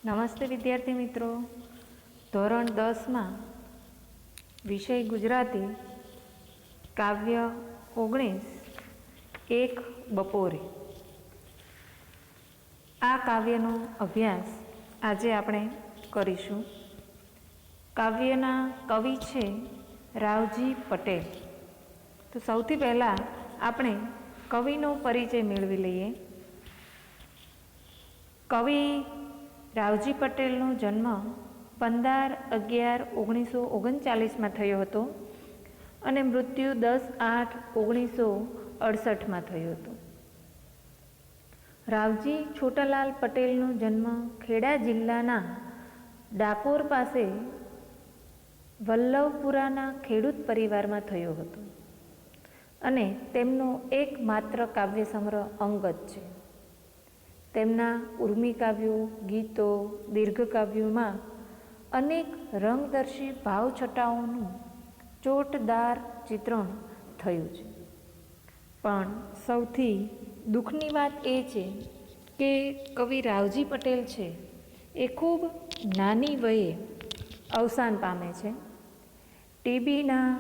નમસ્તે વિદ્યાર્થી મિત્રો, ધોરણ 10માં વિષય ગુજરાતી, કાવ્ય 19 એક બપોરે. આ કાવ્યનો અભ્યાસ આજે આપણે કરીશું. કાવ્યના કવિ છે રાવજી પટેલ. તો સૌથી પહેલાં આપણે કવિનો પરિચય મેળવી લઈએ. કવિ રાવજી પટેલનો જન્મ 15/11/1939 થયો હતો અને મૃત્યુ 10/8/1968 થયો હતો. રાવજી છોટાલાલ પટેલનો જન્મ ખેડા જિલ્લાના ડાકોર પાસે વલ્લભપુરાના ખેડૂત પરિવારમાં થયો હતો અને તેમનો એકમાત્ર કાવ્ય સંગ્રહ અંગત છે. તેમના ઉર્મી કાવ્યો, ગીતો, દીર્ઘકાવ્યોમાં અનેક રંગદર્શી ભાવછટાઓનું ચોટદાર ચિત્રણ થયું છે. પણ સૌથી દુઃખની વાત એ છે કે કવિ રાવજી પટેલ છે એ ખૂબ નાની વયે અવસાન પામે છે. ટીબીના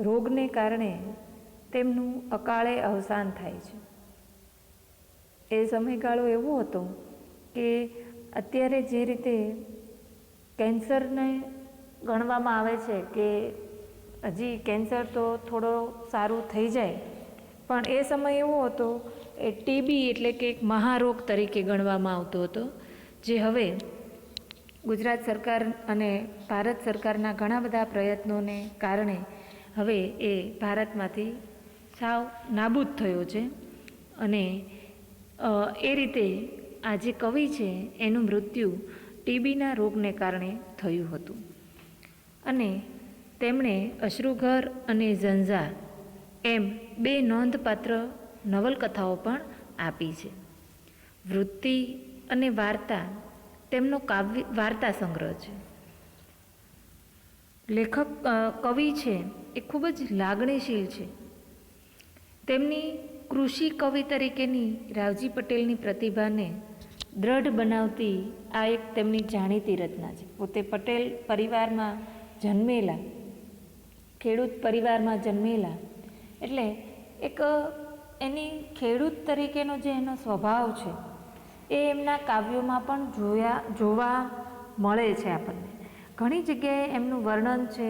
રોગને કારણે તેમનું અકાળે અવસાન થાય છે. એ સમયગાળો એવો હતો કે અત્યારે જે રીતે કેન્સરને ગણવામાં આવે છે કે હજી કેન્સર તો થોડો સારું થઈ જાય, પણ એ સમય એવો હતો એ ટીબી એટલે કે એક મહારોગ તરીકે ગણવામાં આવતો હતો, જે હવે ગુજરાત સરકાર અને ભારત સરકારના ઘણા બધા પ્રયત્નોને કારણે હવે એ ભારતમાંથી સાવ નાબૂદ થયો છે. અને એ રીતે આ જે કવિ છે એનું મૃત્યુ ટીબીના રોગને કારણે થયું હતું. અને તેમણે અશ્રુઘર અને ઝંઝા એમ 2 નોંધપાત્ર નવલકથાઓ પણ આપી છે. વૃત્તિ અને વાર્તા તેમનો વાર્તા સંગ્રહ છે. લેખક કવિ છે એ ખૂબ જ લાગણીશીલ છે. તેમની કૃષિ કવિ તરીકેની રાવજી પટેલની પ્રતિભાને દ્રઢ બનાવતી આ એક તેમની જાણીતી રચના છે. પોતે પટેલ પરિવારમાં જન્મેલા, ખેડૂત પરિવારમાં જન્મેલા, એટલે એક એની ખેડૂત તરીકેનો જે એનો સ્વભાવ છે એ એમના કાવ્યોમાં પણ જોવા મળે છે આપણને. ઘણી જગ્યાએ એમનું વર્ણન છે,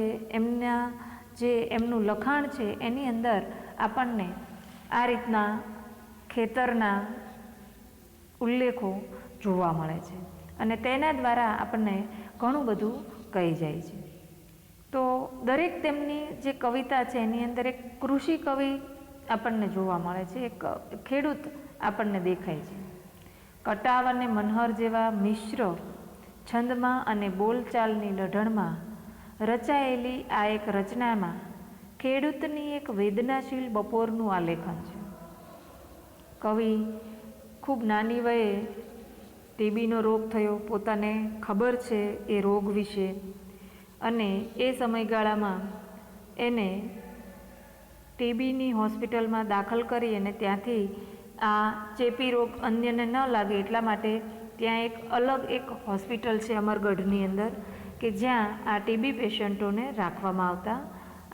એમનું લખાણ છે, એની અંદર આપણને આ રીતના ખેતરના ઉલ્લેખો જોવા મળે છે અને તેના દ્વારા આપણને ઘણું બધું કહી જાય છે. તો દરેક તેમની જે કવિતા છે એની અંદર એક કૃષિ કવિ આપણને જોવા મળે છે, એક ખેડૂત આપણને દેખાય છે. કટાવ અને મનહર જેવા મિશ્ર છંદમાં અને બોલચાલની લઢણમાં રચાયેલી આ એક રચનામાં ખેડૂતની એક વેદનાશીલ બપોરનું આલેખન છે. કવિ ખૂબ નાની વયે ટીબીનો રોગ થયો, પોતાને ખબર છે એ રોગ વિશે, અને એ સમયગાળામાં એને ટીબીની હોસ્પિટલમાં દાખલ કરી અને ત્યાંથી આ ચેપી રોગ અન્યને ન લાગે એટલા માટે ત્યાં એક અલગ એક હોસ્પિટલ છે અમરગઢની અંદર, કે જ્યાં આ ટીબી પેશન્ટોને રાખવામાં આવતા.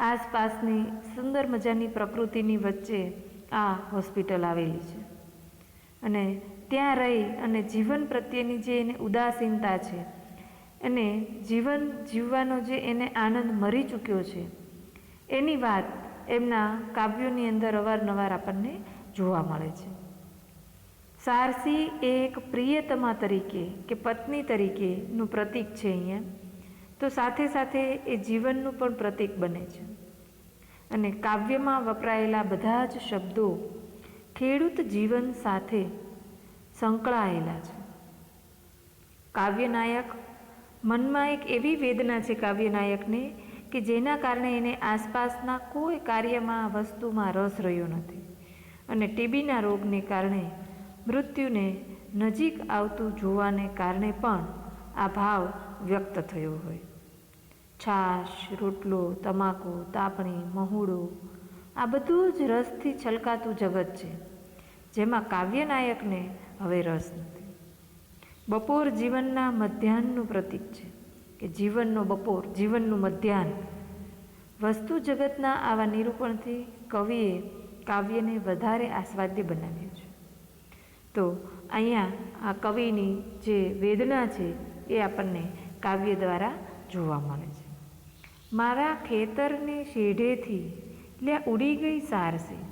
આસપાસની સુંદર મજાની પ્રકૃતિની વચ્ચે આ હોસ્પિટલ આવેલી છે અને ત્યાં રહી અને જીવન પ્રત્યેની જે એને ઉદાસીનતા છે અને જીવન જીવવાનો જે એને આનંદ મરી ચૂક્યો છે એની વાત એમના કાવ્યોની અંદર અવારનવાર આપણને જોવા મળે છે. સારસી એ એક પ્રિયતમા તરીકે કે પત્ની તરીકેનું પ્રતીક છે અહીંયા, તો સાથે સાથે એ જીવનનું પણ પ્રતીક બને છે. અને કાવ્યમાં વપરાયેલા બધા જ શબ્દો ખેડૂત જીવન સાથે સંકળાયેલા છે. કાવ્યનાયક મનમાં એક એવી વેદના છે કાવ્યનાયકને કે જેના કારણે એને આસપાસના કોઈ કાર્યમાં, વસ્તુમાં રસ રહ્યો નથી અને ટીબીના રોગને કારણે મૃત્યુને નજીક આવતું જોવાને કારણે પણ આ ભાવ વ્યક્ત થયો હોય. છાશ, રોટલો, તમાકુ, તાપણી, મહુડો, આ બધું જ રસથી છલકાતું જગત છે જેમાં કાવ્યનાયકને હવે રસ નથી. બપોર જીવનના મધ્યાહનનું પ્રતીક છે, કે જીવનનો બપોર, જીવનનું મધ્યાહન. વસ્તુ જગતના આવા નિરૂપણથી કવિએ કાવ્યને વધારે આસ્વાદ્ય બનાવ્યું છે. તો અહીંયા આ કવિની જે વેદના છે એ આપણને કાવ્ય દ્વારા જોવા મળે છે. મારા ખેતરને શેઢેથી લ્યા ઉડી ગઈ સારસી.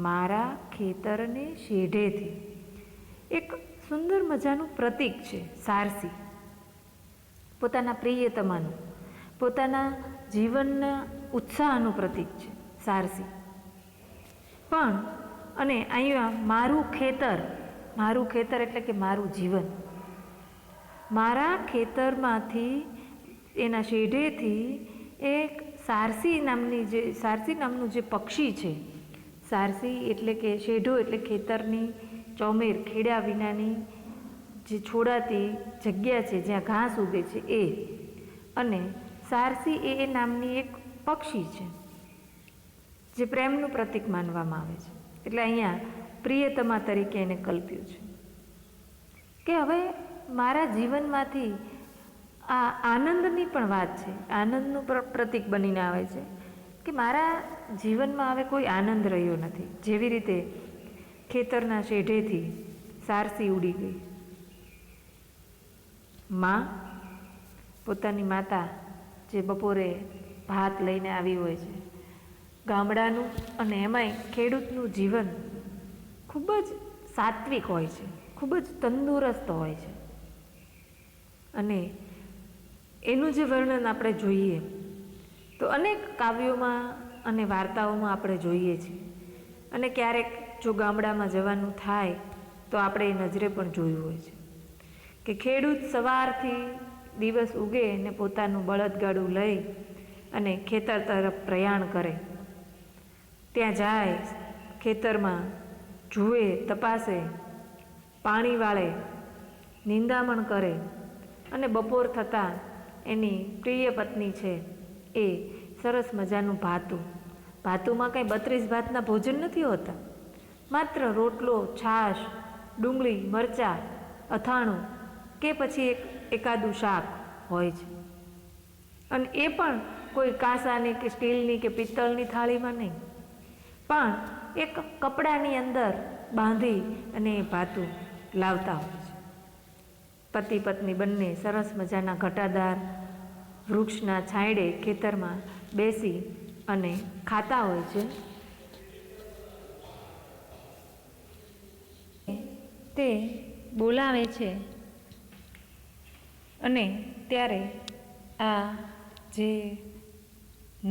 મારા ખેતરને શેઢેથી એક સુંદર મજાનું પ્રતીક છે સારસી. પોતાના પ્રિયતમાનું, પોતાના જીવનના ઉત્સાહનું પ્રતીક છે સારસી. પણ અને અહીંયા મારું ખેતર એટલે કે મારું જીવન. મારા ખેતરમાંથી, એના શેઢેથી એક સારસી નામનું જે પક્ષી છે. સારસી એટલે કે શેઢો એટલે ખેતરની ચોમેર, ખેડા વિનાની જે છોડાતી જગ્યા છે જ્યાં ઘાસ ઉગે છે એ. અને સારસી એ નામની એક પક્ષી છે જે પ્રેમનું પ્રતીક માનવામાં આવે છે. એટલે અહીંયા પ્રિયતમા તરીકે એને કલ્પ્યું છે કે હવે મારા જીવનમાંથી આ આનંદની પણ વાત છે, આનંદનું પ્રતીક બનીને આવે છે કે મારા જીવનમાં હવે કોઈ આનંદ રહ્યો નથી. જેવી રીતે ખેતરના શેઢેથી સારસી ઉડી ગઈ. માં, પોતાની માતા જે બપોરે ભાત લઈને આવી હોય છે. ગામડાનું અને એમાંય ખેડૂતનું જીવન ખૂબ જ સાત્વિક હોય છે, ખૂબ જ તંદુરસ્ત હોય છે. અને એનું જે વર્ણન આપણે જોઈએ તો અનેક કાવ્યોમાં અને વાર્તાઓમાં આપણે જોઈએ છીએ. અને ક્યારેક જો ગામડામાં જવાનું થાય તો આપણે એ નજરે પણ જોયું હોય છે કે ખેડૂત સવારથી દિવસ ઉગે ને પોતાનું બળદગાડું લઈ અને ખેતર તરફ પ્રયાણ કરે. ત્યાં જાય, ખેતરમાં જુએ, તપાસે, પાણી વાળે, નિંદામણ કરે અને બપોર થતાં એની પ્રિય પત્ની છે એ સરસ મજાનું ભાતુમાં કંઈ 32 ભાતના ભોજન નથી હોતા. માત્ર રોટલો, છાશ, ડુંગળી, મરચાં, અથાણું કે પછી એકાદું શાક હોય છે. અને એ પણ કોઈ કાંસાની કે સ્ટીલની કે પિત્તળની થાળીમાં નહીં, પણ એક કપડાની અંદર બાંધી અને એ ભાતું લાવતા હોય છે. પતિ પત્ની બંને સરસ મજાના ઘટાદાર વૃક્ષના છાંયડે ખેતરમાં બેસી અને ખાતા હોય છે. તે બોલાવે છે અને ત્યારે આ જે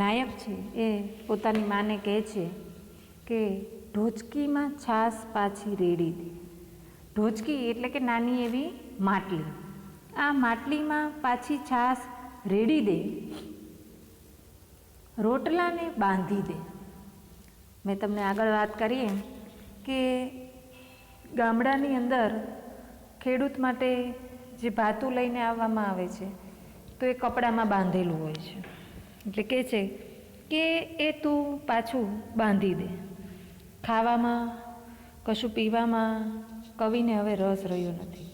નાયક છે એ પોતાની માને કહે છે કે ઢોચકીમાં છાશ પાછી રેડી દે. ઢોચકી એટલે કે નાની એવી માટલી. આ માટલીમાં પાછી છાશ રેડી દે, રોટલાને બાંધી દે. મેં તમને આગળ વાત કરી એમ કે ગામડાની અંદર ખેડૂત માટે જે ભાતું લઈને આવવામાં આવે છે તો એ કપડામાં બાંધેલું હોય છે. એટલે કહે છે કે એ તું પાછું બાંધી દે. ખાવામાં, કશું પીવામાં કવિને હવે રસ રહ્યો નથી,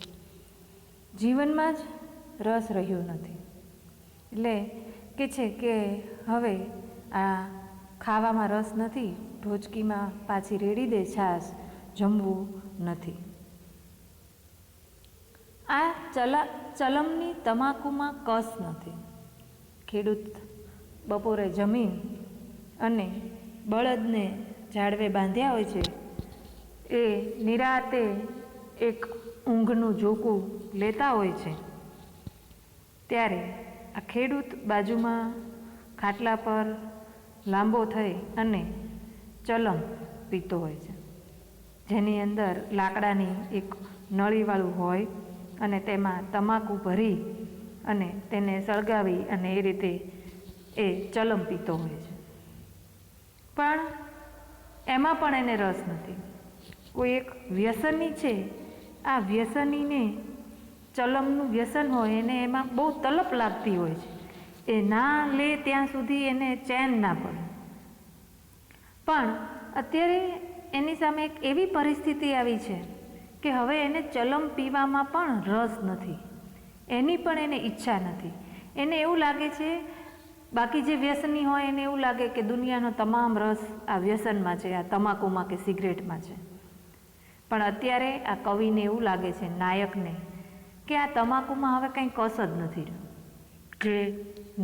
જીવનમાં જ રસ રહ્યો નથી. એટલે કે છે કે હવે આ ખાવામાં રસ નથી, ઢોચકીમાં પાછી રેડી દે છાશ, જમવું નથી. આ ચલમની તમાકુમાં કસ નથી. ખેડૂત બપોરે જમીન અને બળદને ઝાડવે બાંધ્યા હોય છે, એ નિરાતે એક ઊંઘનું ઝોકું લેતા હોય છે. ત્યારે આ ખેડૂત બાજુમાં ખાટલા પર લાંબો થઈ અને ચલમ પીતો હોય છે, જેની અંદર લાકડાની એક નળીવાળું હોય અને તેમાં તમાકુ ભરી અને તેને સળગાવી અને એ રીતે એ ચલમ પીતો હોય છે. પણ એમાં પણ એને રસ નથી. કોઈ એક વ્યસની છે, આ વ્યસનીને ચલમનું વ્યસન હોય એને એમાં બહુ તલપ લાગતી હોય છે. એ ના લે ત્યાં સુધી એને ચેન ના પડે. પણ અત્યારે એની સામે એક એવી પરિસ્થિતિ આવી છે કે હવે એને ચલમ પીવામાં પણ રસ નથી, એની પણ એને ઈચ્છા નથી. એને એવું લાગે છે, બાકી જે વ્યસની હોય એને એવું લાગે કે દુનિયાનો તમામ રસ આ વ્યસનમાં છે, આ તમાકુમાં કે સિગરેટમાં છે. પણ અત્યારે આ કવિને એવું લાગે છે, નાયકને, કે આ તમાકુમાં હવે કંઈ કસ જ નથી રહ્યો. જે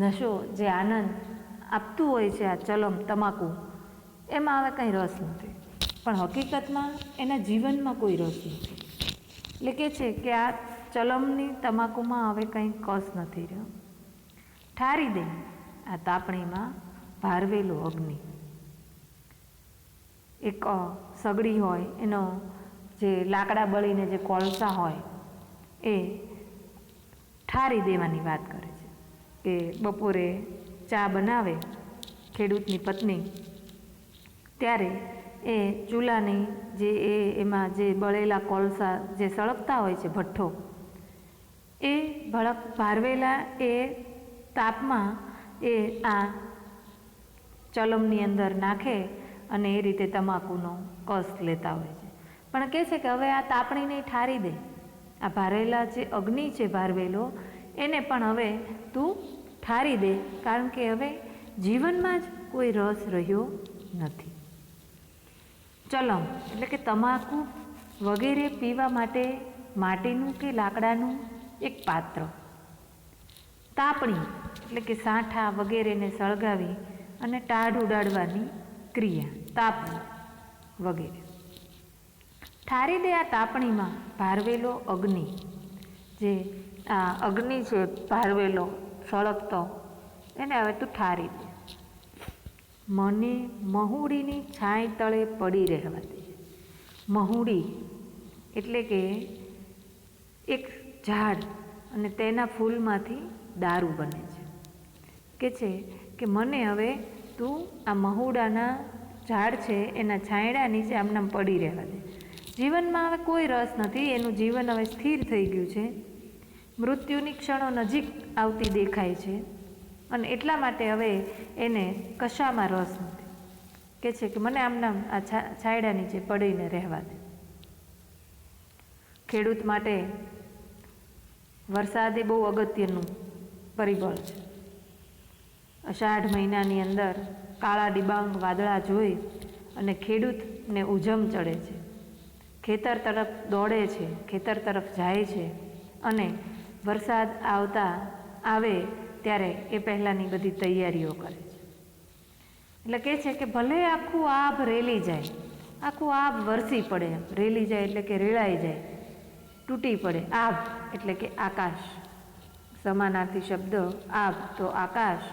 નશો, જે આનંદ આપતું હોય છે આ ચલમ તમાકુ, એમાં હવે કંઈ રસ નથી. પણ હકીકતમાં એના જીવનમાં કોઈ રસ નથી. એટલે કે છે કે આ ચલમની તમાકુમાં હવે કંઈ કસ નથી રહ્યો. ઠારી દે આ તાપણીમાં ભારવેલો અગ્નિ. એક સગડી હોય, એનો જે લાકડા બળીને જે કોલસા હોય એ ઠારી દેવાની વાત કરે છે. કે બપોરે ચા બનાવે ખેડૂતની પત્ની, ત્યારે એ ચૂલાની જે એમાં જે બળેલા કોલસા જે સળગતા હોય છે, ભઠ્ઠો, એ ભારવેલા એ તાપમાં એ આ ચલમની અંદર નાખે અને એ રીતે તમાકુનો કસ લેતા હોય છે. પણ કહે છે કે હવે આ તાપણીને ઠારી દે, આ ભારેલા જે અગ્નિ છે ભારવેલો, એને પણ હવે તું ઠારી દે, કારણ કે હવે જીવનમાં જ કોઈ રસ રહ્યો નથી. ચલમ એટલે કે તમાકુ વગેરે પીવા માટે માટીનું કે લાકડાનું એક પાત્ર. તાપણી એટલે કે સાંઠા વગેરેને સળગાવી અને ટાઢ ઉડાડવાની ક્રિયા, તાપણી વગેરે. ઠારી દે આ તાપણીમાં ભારવેલો અગ્નિ. જે આ અગ્નિ છે ભારવેલો સળગતો, એને હવે તું ઠારી દે. મને મહુડીની છાંય તળે પડી રહેવા દે. મહુડી એટલે કે એક ઝાડ, અને તેના ફૂલમાંથી દારૂ બને છે. કે છે કે મને હવે તું આ મહુડાના ઝાડ છે એના છાંયડા નીચે આમનામ પડી રહેવા દે. જીવનમાં હવે કોઈ રસ નથી, એનું જીવન હવે સ્થિર થઈ ગયું છે, મૃત્યુની ક્ષણો નજીક આવતી દેખાય છે, અને એટલા માટે હવે એને કશામાં રસ નથી. કે છે કે મને આમનામ આ છાંયડા નીચે પડીને રહેવા દે. ખેડૂત માટે વરસાદ એ બહુ અગત્યનું પરિબળ છે. અષાઢ મહિનાની અંદર કાળા ડિબાંગ વાદળા જોઈ અને ખેડૂતને ઉજમ ચડે છે, ખેતર તરફ દોડે છે, ખેતર તરફ જાય છે, અને વરસાદ આવે ત્યારે એ પહેલાંની બધી તૈયારીઓ કરે છે. એટલે કહે છે કે ભલે આખું આભ રેલી જાય, આખું આભ વરસી પડે, રેલી જાય એટલે કે રેળાઈ જાય, તૂટી પડે. આભ એટલે કે આકાશ, સમાનાર્થી શબ્દ આભ તો આકાશ,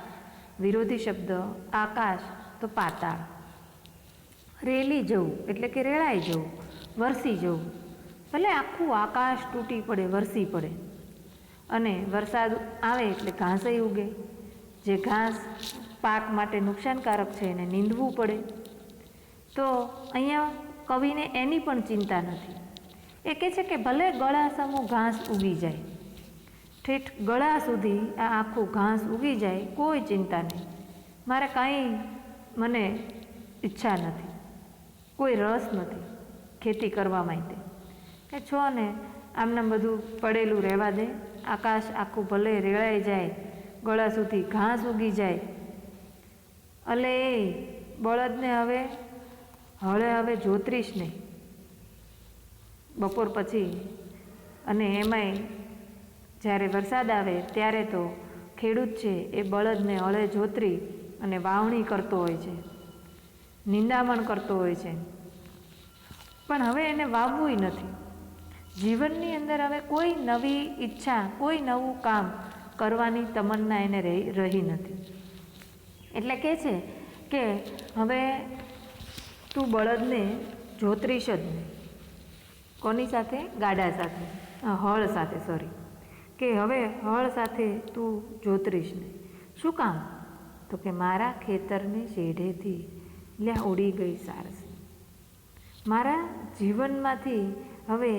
વિરોધી શબ્દ આકાશ તો પાતાળ. રેલી જવું એટલે કે રેળાઈ જવું, વરસી જવું. ભલે આખું આકાશ તૂટી પડે, વરસી પડે, અને વરસાદ આવે એટલે ઘાસય ઉગે. જે ઘાસ પાક માટે નુકસાનકારક છે એને નીંદવું પડે. તો અહીંયા કવિને એની પણ ચિંતા નથી. એ કહે છે કે ભલે ગળા સમૂહ ઘાસ ઉગી જાય, ઠેઠ ગળા સુધી આ આખું ઘાસ ઉગી જાય, કોઈ ચિંતા નહીં, મારે કાંઈ મને ઈચ્છા નથી, કોઈ રસ નથી ખેતી કરવા માટે. કે છો ને આમને બધું પડેલું રહેવા દે. આકાશ આખું ભલે રેળાઈ જાય, ગળા સુધી ઘાસ ઉગી જાય, અલે એ બળદને હવે જોતરીશ નહીં બપોર પછી. અને એમાંય જ્યારે વરસાદ આવે ત્યારે તો ખેડૂત છે એ બળદને હળે જોતરી અને વાવણી કરતો હોય છે, નિંદામણ કરતો હોય છે, પણ હવે એને વાવવું નથી. જીવનની અંદર હવે કોઈ નવી ઈચ્છા, કોઈ નવું કામ કરવાની તમન્ના એને રહી નથી. એટલે કહે છે કે હવે તું બળદને જોતરીશ જ નહીં. કોની સાથે? ગાડા સાથે, હળ સાથે, સોરી. કે હવે હળ સાથે તું જોતરીશ નહીં. શું કામ? તો કે મારા ખેતરની શેઢેથી લ્યા ઉડી ગઈ સારસી. મારા જીવનમાંથી હવે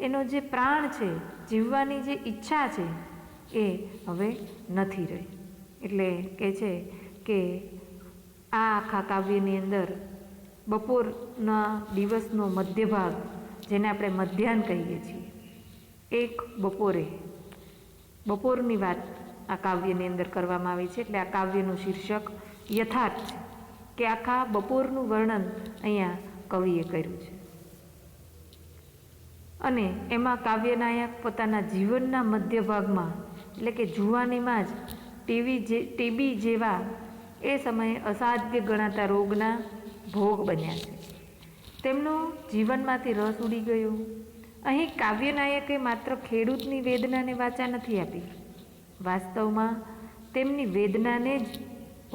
એનો જે પ્રાણ છે, જીવવાની જે ઈચ્છા છે, એ હવે નથી રહી. એટલે કહે છે કે આ આખા કાવ્યની અંદર બપોરના દિવસનો મધ્ય ભાગ જેને આપણે મધ્યાહન કહીએ છીએ, એક બપોરની વાત આ કાવ્યની અંદર કરવામાં આવી છે. એટલે આ કાવ્યનું શીર્ષક યથાર્થ છે, કે આખા બપોરનું વર્ણન અહીંયા કવિએ કર્યું છે. અને એમાં કાવ્યનાયક પોતાના જીવનના મધ્ય ભાગમાં, એટલે કે જુવાનીમાં જ ટીબી જેવા એ સમયે અસાધ્ય ગણાતા રોગના ભોગ બન્યા છે. તેમનો જીવનમાંથી રસ ઉડી ગયો. અહીં કાવ્યનાયકે માત્ર ખેડૂતની વેદનાને વાચા નથી આપી, વાસ્તવમાં તેમની વેદનાને જ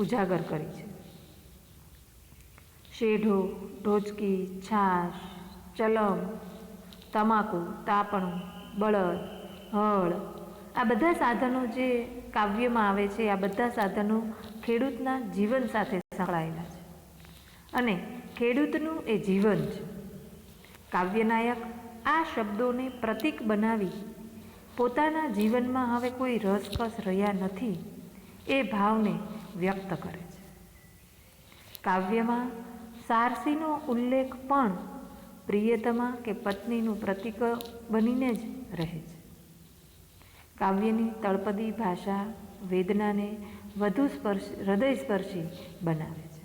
ઉજાગર કરી છે. શેઢો, ઢોચકી, છાશ, ચલમ, તમાકુ, તાપણું, બળદ, હળ, આ બધા સાધનો જે કાવ્યમાં આવે છે, આ બધા સાધનો ખેડૂતના જીવન સાથે સંકળાયેલા છે અને ખેડૂતનું એ જીવન છે. કાવ્યનાયક આ શબ્દોને પ્રતીક બનાવી પોતાના જીવનમાં હવે કોઈ રસકસ રહ્યા નથી એ ભાવને વ્યક્ત કરે છે. કાવ્યમાં સારસીનો ઉલ્લેખ પણ પ્રિયતમા કે પત્નીનું પ્રતીક બનીને જ રહે છે. કાવ્યની તળપદી ભાષા વેદનાને વધુ હૃદયસ્પર્શી બનાવે છે.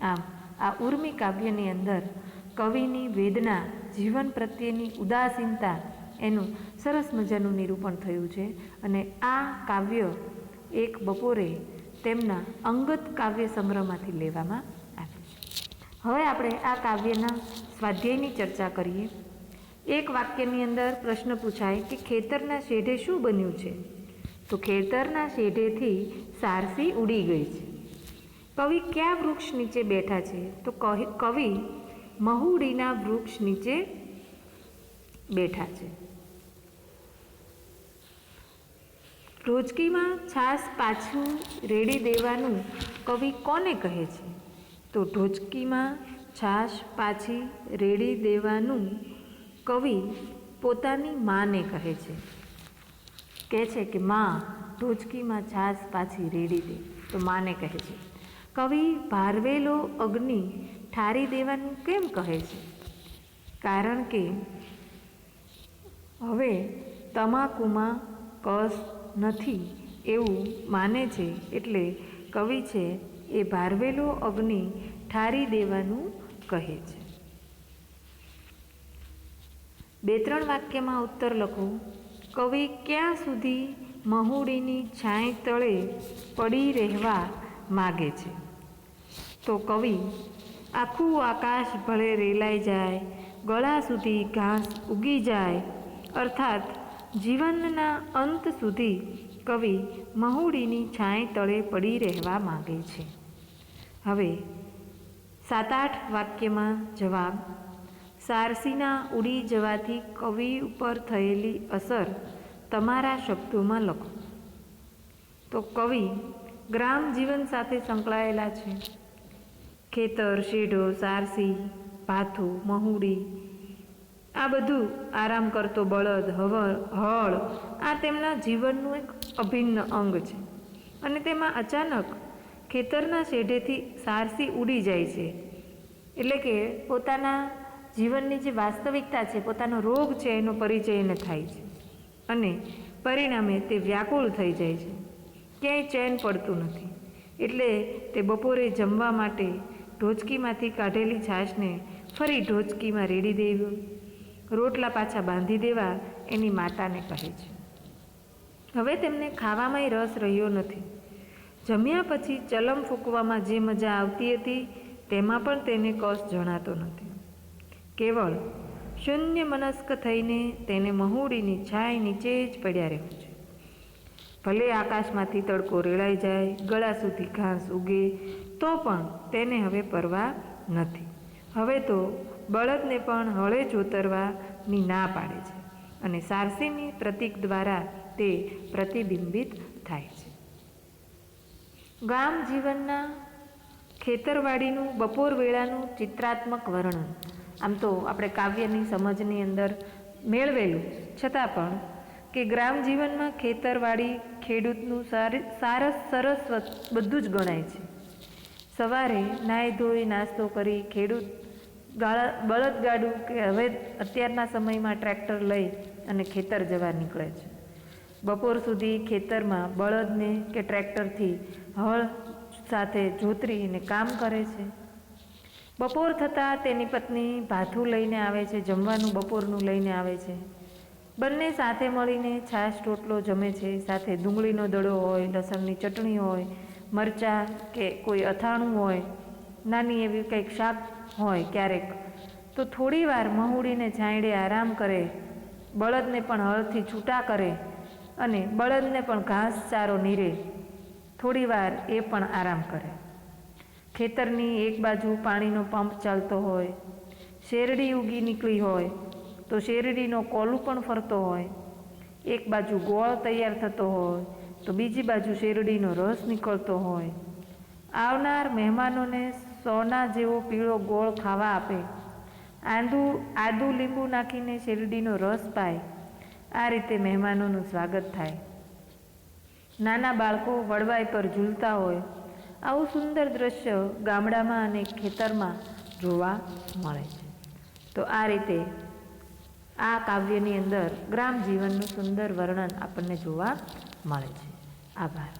આમ આ ઉર્મી કાવ્યની અંદર કવિની વેદના, જીવન પ્રત્યેની ઉદાસીનતા એનું સરસ મજાનું નિરૂપણ થયું છે. અને આ કાવ્ય એક બપોરે તેમના અંગત કાવ્ય સંગ્રહમાંથી લેવામાં આવ્યું છે. હવે આપણે આ કાવ્યના સ્વાધ્યાયની ચર્ચા કરીએ. એક વાક્યની અંદર પ્રશ્ન પૂછાય કે ખેતરના શેઢે શું બન્યું છે? તો ખેતરના શેઢેથી સારસી ઉડી ગઈ છે. કવિ કયા વૃક્ષ નીચે બેઠા છે? તો કવિ મહુડીના વૃક્ષ નીચે બેઠા છે. ઢોચકીમાં છાશ પાછું રેડી દેવાનું કવિ કોને કહે છે? તો ઢોચકીમાં છાશ પાછી રેડી દેવાનું કવિ પોતાની માને કહે છે. કહે છે કે માં, ઢોચકીમાં છાશ પાછી રેડી દે, તો માને કહે છે. કવિ ભારવેલો અગ્નિ ઠારી દેવાનું કેમ કહે છે? કારણ કે હવે તમાકુમાં કસ નથી એવું માને છે, એટલે કવિ છે એ ભારવેલો અગ્નિ ઠારી દેવાનું કહે છે. 2-3 વાક્યમાં ઉત્તર લખો. કવિ ક્યાં સુધી મહુડીની છાંય તળે પડી રહેવા માગે છે? તો કવિ આખું આકાશ ભલે રેલાઈ જાય, ગળા સુધી ઘાસ ઉગી જાય, અર્થાત જીવનના અંત સુધી કવિ મહુડીની છાંય તળે પડી રહેવા માગે છે. હવે 7-8 વાક્યમાં જવાબ. સારસીના ઉડી જવાથી કવિ ઉપર થયેલી અસર તમારા શબ્દોમાં લખો. તો કવિ ગ્રામ જીવન સાથે સંકળાયેલા છે. ખેતર, શેઢો, સારસી, ભાથું, મહુડી, આ બધું આરામ કરતો બળદ, હળ, આ તેમના જીવનનું એક અભિન્ન અંગ છે. અને તેમાં અચાનક ખેતરના શેઢેથી સારસી ઉડી જાય છે. એટલે કે પોતાના જીવનની જે વાસ્તવિકતા છે, પોતાનો રોગ છે, એનો પરિચય એને થાય છે અને પરિણામે તે વ્યાકુળ થઈ જાય છે. ક્યાંય ચેન પડતું નથી. એટલે તે બપોરે જમવા માટે ઢોચકીમાંથી કાઢેલી છાશને ફરી ઢોચકીમાં રેડી દેવું, રોટલા પાછા બાંધી દેવા એની માતાને કહે છે. હવે તેમને ખાવામાંય રસ રહ્યો નથી. જમ્યા પછી ચલમ ફૂંકવામાં જે મજા આવતી હતી તેમાં પણ તેને કસ જણાતો નથી. કેવળ શૂન્ય મનસ્ક થઈને તેને મહુડીની છાંય નીચે જ પડ્યા રહેવું છે. ભલે આકાશમાંથી તડકો રેળાઈ જાય, ગળા સુધી ઘાસ ઉગે, તો પણ તેને હવે પરવા નથી. હવે તો બળદને પણ હળે જોતરવાની ના પાડે છે અને સારસીની પ્રતીક દ્વારા તે પ્રતિબિંબિત થાય છે. ગામ જીવનના ખેતરવાડીનું બપોર વેળાનું ચિત્રાત્મક વર્ણન. આમ તો આપણે કાવ્યની સમજની અંદર મેળવેલું, છતાં પણ કે ગ્રામ જીવનમાં ખેતરવાડી ખેડૂતનું સરસ બધું જ ગણાય છે. સવારે નાહી ધોઈ નાસ્તો કરી ખેડૂત બળદગાડું કે હવે અત્યારના સમયમાં ટ્રેક્ટર લઈ અને ખેતર જવા નીકળે છે. બપોર સુધી ખેતરમાં બળદને કે ટ્રેક્ટરથી હળ સાથે જોતરીને કામ કરે છે. બપોર થતાં તેની પત્ની ભાથું લઈને આવે છે, જમવાનું બપોરનું લઈને આવે છે. બંને સાથે મળીને છાશ રોટલો જમે છે. સાથે ડુંગળીનો દડો હોય, લસણની ચટણી હોય, મરચાં કે કોઈ અથાણું હોય, નાની એવી કંઈક શાક હોય ક્યારેક, તો થોડી વાર મહુડીને છાંયડે આરામ કરે, બળદને પણ હળથી છૂટા કરે અને બળદને પણ ઘાસ ચારો નીરે, થોડી વાર એ પણ આરામ કરે. ખેતરની એક બાજુ પાણીનો પંપ ચાલતો હોય, શેરડી ઉગી નીકળી હોય તો શેરડીનો કોલું પણ ફરતો હોય, એક બાજુ ગોળ તૈયાર થતો હોય તો બીજી બાજુ શેરડીનો રસ નીકળતો હોય. આવનાર મહેમાનોને સોના જેવો પીળો ગોળ ખાવા આપે, આદુ લીંબુ નાખીને શેરડીનો રસ પાય. આ રીતે મહેમાનોનું સ્વાગત થાય. નાના બાળકો વડવાઈ પર ઝૂલતા હોય. આવું સુંદર દ્રશ્ય ગામડામાં અને ખેતરમાં જોવા મળે છે. તો આ રીતે આ કાવ્યની અંદર ગ્રામ જીવનનું સુંદર વર્ણન આપણને જોવા મળે છે. આભાર.